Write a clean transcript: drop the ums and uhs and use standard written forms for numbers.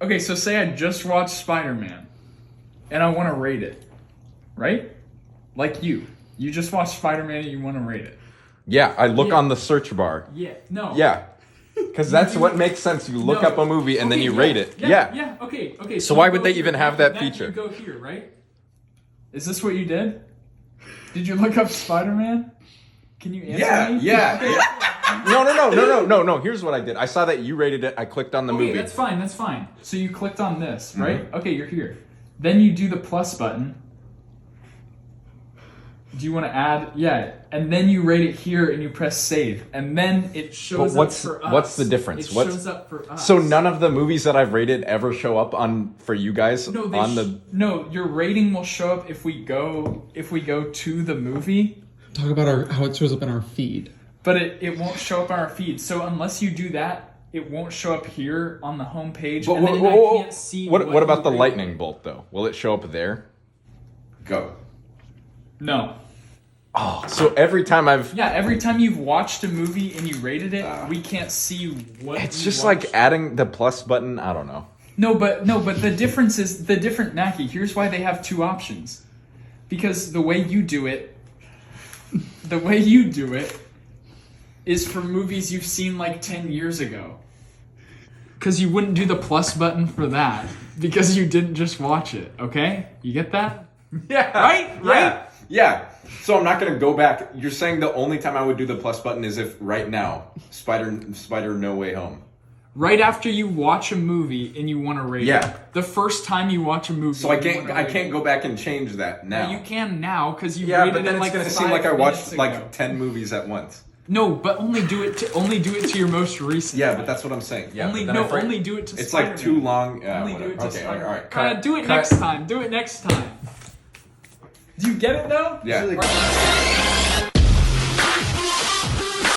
Okay, so say I just watched Spider-Man, and I want to rate it, right? Like you just watched Spider-Man and you want to rate it. Yeah, I look on the search bar. Yeah, no. Yeah. Because that's what makes sense. You look up a movie and then you rate it. Yeah, okay. So why would they even have that feature? You go here, right? Is this what you did? Did you look up Spider-Man? Can you answer me? Yeah. No. Here's what I did. I saw that you rated it. I clicked on the movie. That's fine. So you clicked on this, right? Mm-hmm. Okay, you're here. Then you do the plus button. Do you want to add? Yeah. And then you rate it here and you press save. And then it shows up for us. What's the difference? It shows up for us. So none of the movies that I've rated ever show up for you guys? No, your rating will show up if we go to the movie. Talk about how it shows up in our feed. But it won't show up on our feed. So unless you do that, it won't show up here on the home page. But, and then I can't see what about the lightning bolt, though? Will it show up there? Go. No. Oh, so every time you've watched a movie and you rated it, we can't see what it's just watched. Like adding the plus button. I don't know. No, but the difference is Mackie. Here's why they have two options. Because the way you do it is for movies you've seen like 10 years ago. Because you wouldn't do the plus button for that because you didn't just watch it. Okay, you get that? Yeah. Right. Yeah. So I'm not going to go back. You're saying the only time I would do the plus button is if right now, Spider No Way Home. Right after you watch a movie and you want to rate it. The first time you watch a movie. So I can't go back and change that now. No, you can now because you rated but then it it's going to seem like I watched like 10 movies at once. No, but only do it to your most recent. Yeah, but that's what I'm saying. Yeah, only do it to it's Spider-Man. like too long. Only do it to Spider-Man. All right. Do it next time. Do it next time. Do you get it though? Yeah.